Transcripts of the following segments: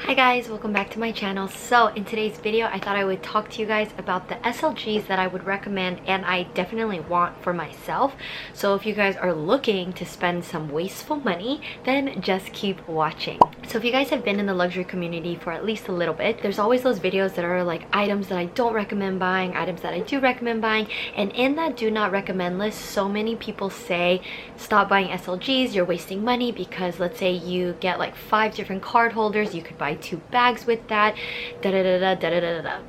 Hi guys, welcome back to my channel. So in today's video I thought I would talk to you guys about the SLGs that I would recommend and I definitely want for myself. So if you guys are looking to spend some wasteful money, then just keep watching. So if you guys have been in the luxury community for at least a little bit, there's always those videos that are like items that I don't recommend buying, items that I do recommend buying, and in that do not recommend list, so many people say stop buying SLGs, you're wasting money because let's say you get like 5 different card holders, you could buy 2 bags with that,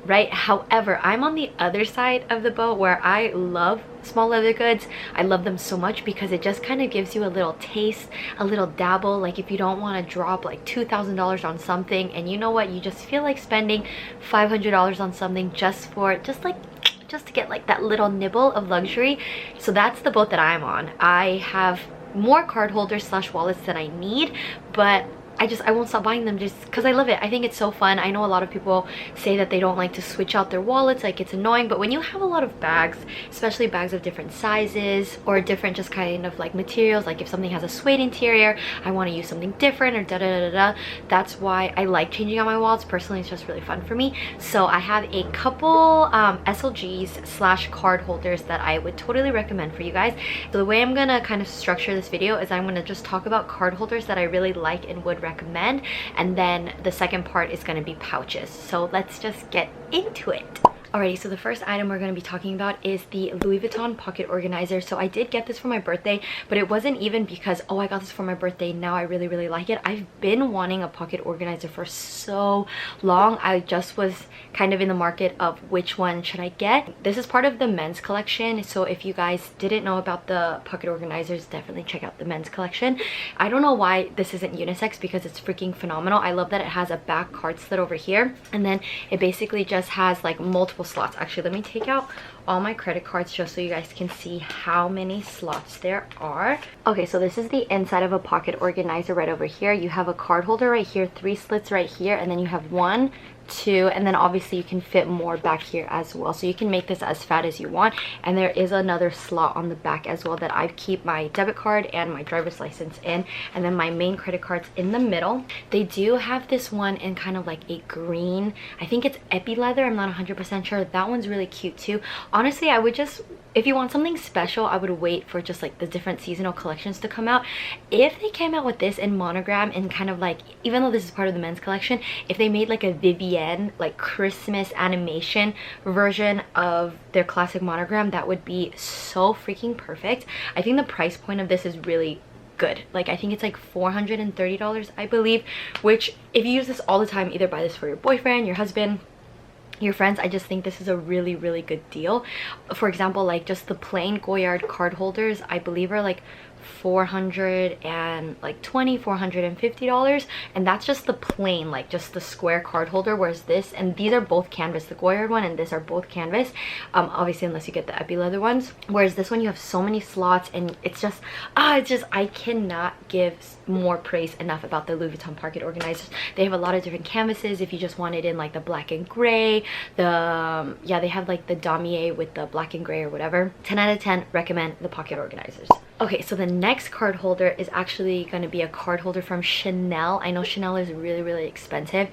right? However, I'm on the other side of the boat where I love small leather goods. I love them so much because it just kind of gives you a little taste, a little dabble. Like if you don't want to drop like $2,000 on something and you know what, you just feel like spending $500 on something just to get like that little nibble of luxury. So that's the boat that I'm on. I have more card holders slash wallets than I need, but I won't stop buying them just because I love it. I think it's so fun. I know a lot of people say that they don't like to switch out their wallets, like it's annoying, but when you have a lot of bags, especially bags of different sizes or different just kind of like materials, like if something has a suede interior, I want to use something different or that's why I like changing out my wallets. Personally, it's just really fun for me. So I have a couple SLGs slash card holders that I would totally recommend for you guys. So the way I'm gonna kind of structure this video is I'm gonna just talk about card holders that I really like and would recommend, and then the second part is going to be pouches. So let's just get into it. Alrighty, so the first item we're going to be talking about is the Louis Vuitton pocket organizer. So I did get this for my birthday, but it wasn't even because, oh, I got this for my birthday, now I really like it. I've been wanting a pocket organizer for so long. I just was kind of in the market of which one should I get. This is part of the men's collection, so if you guys didn't know about the pocket organizers, definitely check out the men's collection. I don't know why this isn't unisex because it's freaking phenomenal. I love that it has a back card slit over here, and then it basically just has like multiple slots. Actually, let me take out all my credit cards just so you guys can see how many slots there are. Okay, so this is the inside of a pocket organizer right over here. You have a card holder right here, 3 slits right here, and then you have 1, 2, and then obviously you can fit more back here as well, so you can make this as fat as you want. And there is another slot on the back as well that I keep my debit card and my driver's license in, and then my main credit cards in the middle. They do have this one in kind of like a green, I think it's epi leather, I'm not 100% sure. That one's really cute too. Honestly, I would just, if you want something special, I would wait for just like the different seasonal collections to come out. If they came out with this in monogram and kind of like, even though this is part of the men's collection, if they made like a Vivienne like Christmas animation version of their classic monogram, that would be so freaking perfect. I think the price point of this is really good. Like I think it's like $430, I believe, which if you use this all the time, either buy this for your boyfriend, your husband, your friends, I just think this is a really good deal. For example, like just the plain Goyard card holders, I believe are like $450, and that's just the plain, like just the square card holder, whereas this, and these are both canvas, the Goyard one and this are both canvas, obviously unless you get the epi leather ones, whereas this one you have so many slots, and it's just I cannot give more praise enough about the Louis Vuitton pocket organizers. They have a lot of different canvases if you just want it in like the black and gray, the yeah, they have like the damier with the black and gray or whatever. 10 out of 10 recommend the pocket organizers. Okay, so the next card holder is actually going to be a card holder from Chanel. I know Chanel is really expensive.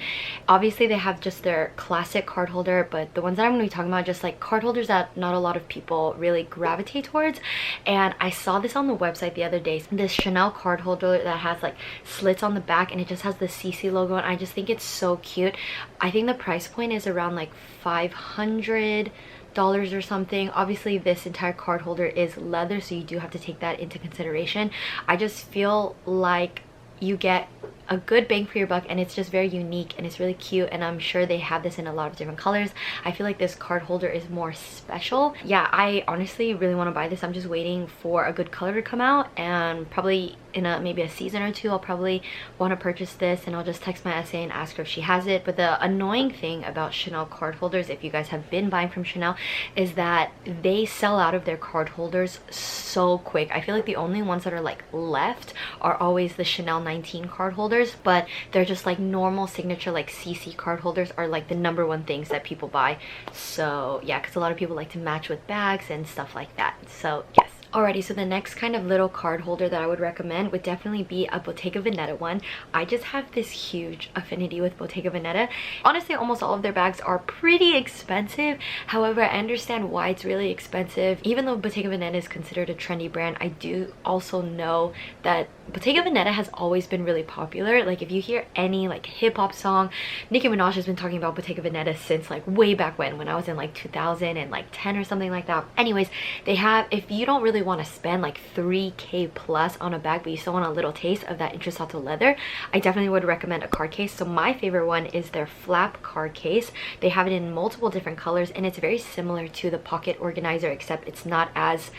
Obviously, they have just their classic card holder, but the ones that I'm going to be talking about are just like card holders that not a lot of people really gravitate towards. And I saw this on the website the other day. This Chanel card holder that has like slits on the back, and it just has the CC logo, and I just think it's so cute. I think the price point is around like $500 or something. Obviously this entire card holder is leather, so you do have to take that into consideration. I just feel like you get a good bang for your buck, and it's just very unique and it's really cute, and I'm sure they have this in a lot of different colors. I feel like this card holder is more special. Yeah, I honestly really want to buy this. I'm just waiting for a good color to come out, and probably in maybe a season or two I'll probably want to purchase this, and I'll just text my SA and ask her if she has it. But the annoying thing about Chanel card holders, if you guys have been buying from Chanel, is that they sell out of their card holders so quick. I feel like the only ones that are like left are always the Chanel 19 card holders, but they're just like normal signature like CC card holders are like the #1 things that people buy. So yeah, because a lot of people like to match with bags and stuff like that. So yes. Alrighty, so the next kind of little card holder that I would recommend would definitely be a Bottega Veneta one. I just have this huge affinity with Bottega Veneta. Honestly, almost all of their bags are pretty expensive. However, I understand why it's really expensive. Even though Bottega Veneta is considered a trendy brand, I do also know that Bottega Veneta has always been really popular. Like if you hear any like hip-hop song, Nicki Minaj has been talking about Bottega Veneta since like way back when I was in like 2010 or something like that. Anyways, they have, if you don't really want to spend like 3K plus on a bag but you still want a little taste of that intrecciato leather, I definitely would recommend a card case. So my favorite one is their flap card case. They have it in multiple different colors and it's very similar to the pocket organizer, except it's not as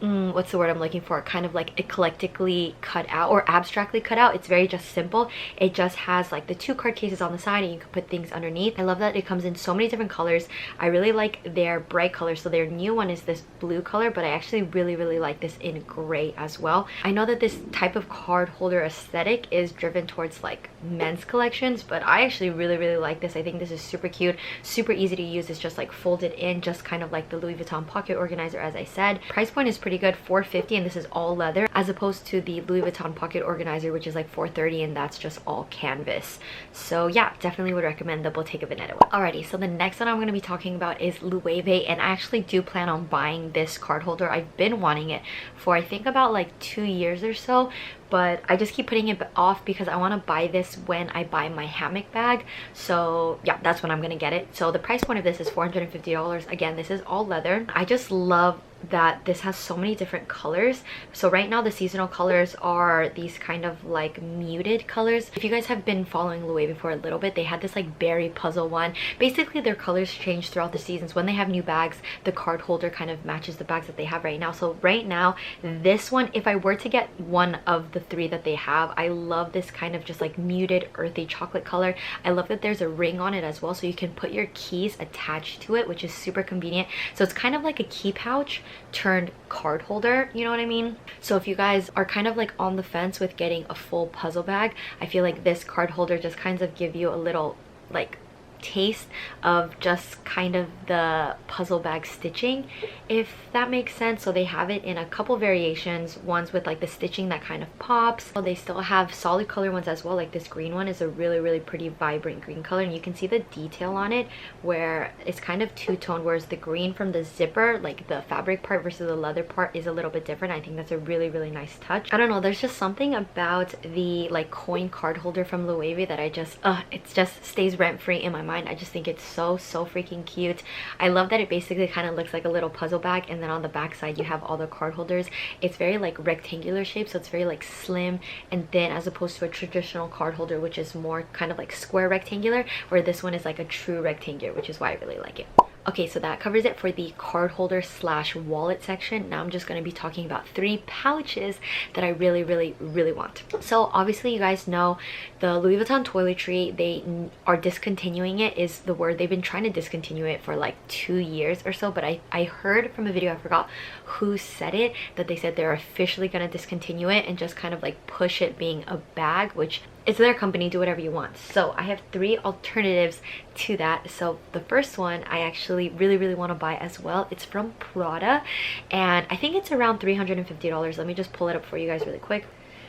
what's the word I'm looking for, kind of like eclectically cut out or abstractly cut out. It's very just simple. It just has like the two card cases on the side and you can put things underneath. I love that it comes in so many different colors. I really like their bright colors. So their new one is this blue color, but I actually really like this in gray as well. I know that this type of card holder aesthetic is driven towards like men's collections, but I actually really like this. I think this is super cute, super easy to use. It's just like folded in, just kind of like the Louis Vuitton pocket organizer. As I said, price point is pretty good, $450, and this is all leather, as opposed to the Louis Vuitton pocket organizer, which is like $430, and that's just all canvas. So yeah, definitely would recommend the Bottega Veneta one. Alrighty, so the next one I'm going to be talking about is Loewe, and I actually do plan on buying this card holder. I've been wanting it for I think about like 2 years or so, but I just keep putting it off because I want to buy this when I buy my hammock bag. So yeah, that's when I'm gonna get it. So the price point of this is $450. Again, this is all leather. I just love that this has so many different colors. So right now the seasonal colors are these kind of like muted colors. If you guys have been following Loewe for a little bit, they had this like berry puzzle one. Basically their colors change throughout the seasons. When they have new bags, the card holder kind of matches the bags that they have right now. So right now this one, if I were to get one of the three that they have, I love this kind of just like muted earthy chocolate color. I love that there's a ring on it as well, so you can put your keys attached to it, which is super convenient. So it's kind of like a key pouch turned card holder, you know what I mean? So if you guys are kind of like on the fence with getting a full puzzle bag, I feel like this card holder just kind of give you a little like taste of just kind of the puzzle bag stitching, if that makes sense. So they have it in a couple variations, ones with like the stitching that kind of pops. So they still have solid color ones as well. Like this green one is a really pretty vibrant green color, and you can see the detail on it where it's kind of two-toned, whereas the green from the zipper, like the fabric part versus the leather part, is a little bit different. I think that's a really nice touch. I don't know, there's just something about the like coin card holder from Loewe that I just it just stays rent-free in my mind. I just think it's so freaking cute. I love that it basically kind of looks like a little puzzle bag, and then on the back side you have all the card holders. It's very like rectangular shape, so it's very like slim and thin, as opposed to a traditional card holder which is more kind of like square rectangular, where this one is like a true rectangular, which is why I really like it. Okay, so that covers it for the card holder slash wallet section. Now I'm just going to be talking about 3 pouches that I really want. So obviously you guys know the Louis Vuitton toiletry, they are discontinuing it, is the word. They've been trying to discontinue it for like 2 years or so, but I heard from a video, I forgot who said it, that they said they're officially going to discontinue it and just kind of like push it being a bag, which it's their company, do whatever you want. So I have 3 alternatives to that. So the first one I actually really want to buy as well. It's from Prada, and I think it's around $350. Let me just pull it up for you guys really quick.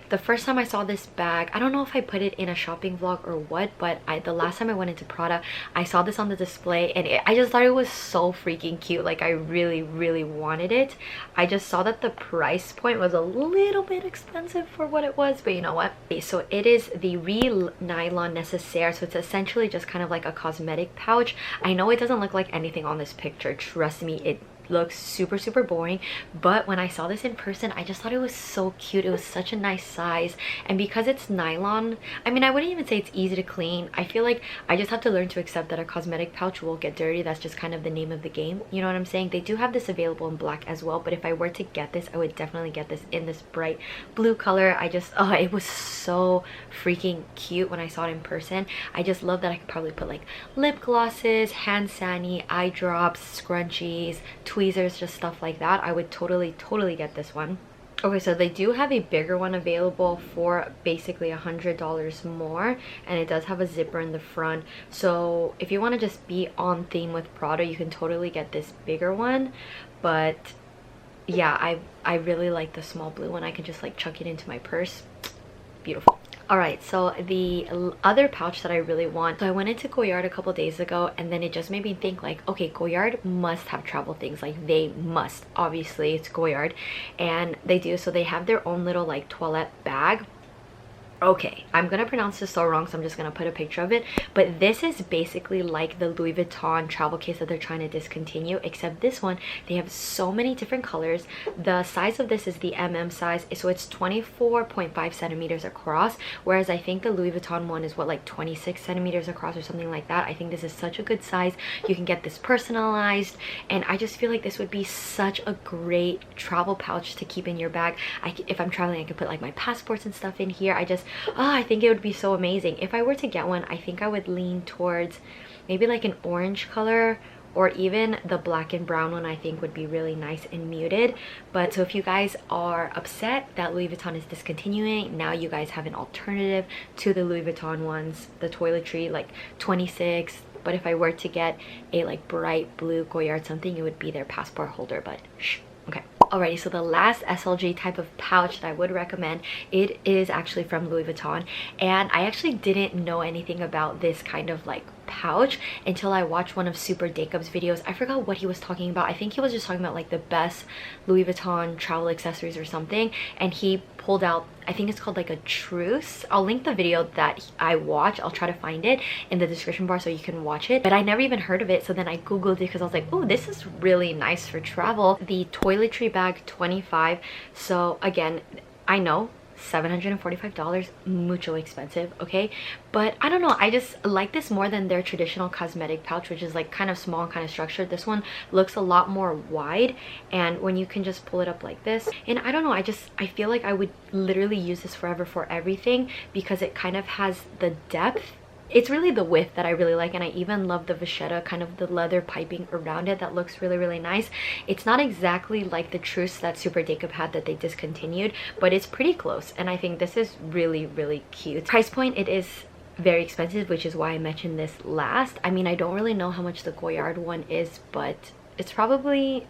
The first time I saw this bag, I don't know if I put it in a shopping vlog or what, but the last time I went into Prada, I saw this on the display, and I just thought it was so freaking cute. Like I really wanted it. I just saw that the price point was a little bit expensive for what it was, but you know what? Okay, so it is the Real Nylon Necessaire. So it's essentially just kind of like a cosmetic pouch. I know it doesn't look like anything on this picture, trust me, it looks super boring, but when I saw this in person, I just thought it was so cute. It was such a nice size, and because it's nylon, I mean, I wouldn't even say it's easy to clean. I feel like I just have to learn to accept that a cosmetic pouch will get dirty. That's just kind of the name of the game, you know what I'm saying? They do have this available in black as well, but if I were to get this, I would definitely get this in this bright blue color. I just it was so freaking cute when I saw it in person. I just love that I could probably put like lip glosses, hand sani, eye drops, scrunchies, tweezers, just stuff like that. I would totally get this one. Okay, so they do have a bigger one available for basically $100 more, and it does have a zipper in the front. So if you want to just be on theme with Prada, you can totally get this bigger one, but yeah, I really like the small blue one. I can just like chuck it into my purse. Beautiful. All right, so the other pouch that I really want, so I went into Goyard a couple days ago, and then it just made me think like, okay, Goyard must have travel things. Like, they must, obviously it's Goyard, and they do. So they have their own little like toilet bag. Okay, I'm gonna pronounce this so wrong, so I'm just gonna put a picture of it, but this is basically like the Louis Vuitton travel case that they're trying to discontinue, except this one, they have so many different colors. The size of this is the size, so it's 24.5 centimeters across, whereas I think the Louis Vuitton one is what, like 26 centimeters across or something like that. I think this is such a good size. You can get this personalized, and I just feel like this would be such a great travel pouch to keep in your bag. If I'm traveling, I could put like my passports and stuff in here. I think it would be so amazing. If I were to get one, I think I would lean towards maybe like an orange color, or even the black and brown one I think would be really nice and muted. But so if you guys are upset that Louis Vuitton is discontinuing, now you guys have an alternative to the Louis Vuitton ones, the Toiletry like 26. But if I were to get a like bright blue Goyard something, it would be their passport holder, but shh. Okay. Alrighty, so the last SLG type of pouch that I would recommend, it is actually from Louis Vuitton, and I actually didn't know anything about this kind of like pouch until I watched one of Super Jacob's videos. I forgot what he was talking about. I think he was just talking about like the best Louis Vuitton travel accessories or something, and he pulled out, I think it's called like a truce. I'll link the video that I watched. I'll try to find it in the description bar so you can watch it, but I never even heard of it. So then I googled it because I was like, oh, this is really nice for travel. The Toiletry Bag 25. So again, I know $745, mucho expensive, okay, but I don't know, I just like this more than their traditional cosmetic pouch, which is like kind of small and kind of structured. This one looks a lot more wide, and when you can just pull it up like this, and I don't know, I feel like I would literally use this forever for everything because it kind of has the depth. It's really the width that I really like, and I even love the vachetta, kind of the leather piping around it that looks really, really nice. It's not exactly like the truce that Super Jacob had that they discontinued, but it's pretty close, and I think this is really, really cute. Price point, it is very expensive, which is why I mentioned this last. I mean, I don't really know how much the Goyard one is, but it's probably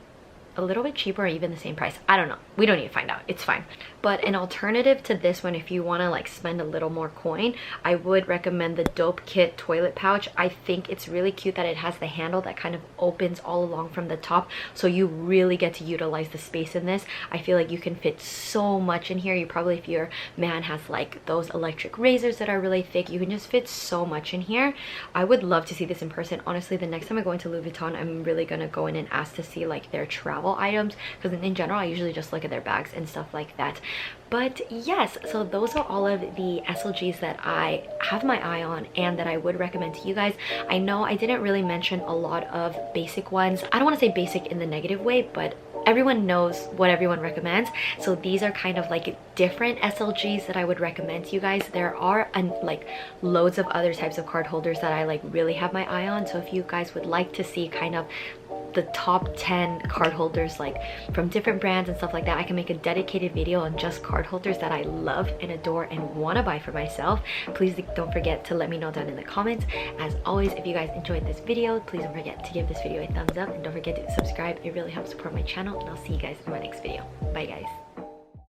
a little bit cheaper or even the same price. I don't know, we don't need to find out, it's fine. But an alternative to this one, if you want to like spend a little more coin, I would recommend the Dope Kit toilet pouch. I think it's really cute that it has the handle that kind of opens all along from the top, so you really get to utilize the space in this. I feel like you can fit so much in here. You probably, if your man has like those electric razors that are really thick, you can just fit so much in here. I would love to see this in person. Honestly, the next time I go into Louis Vuitton, I'm really gonna go in and ask to see like their travel items, because in general I usually just look at their bags and stuff like that. But yes, so those are all of the SLGs that I have my eye on and that I would recommend to you guys. I know I didn't really mention a lot of basic ones. I don't want to say basic in the negative way, but everyone knows what everyone recommends. So these are kind of like different SLGs that I would recommend to you guys. There are like loads of other types of card holders that I like really have my eye on. So if you guys would like to see kind of the top 10 card holders like from different brands and stuff like that, I can make a dedicated video on just card holders that I love and adore and want to buy for myself. Please don't forget to let me know down in the comments. As always, if you guys enjoyed this video, please don't forget to give this video a thumbs up, and don't forget to subscribe. It really helps support my channel, and I'll see you guys in my next video. Bye guys.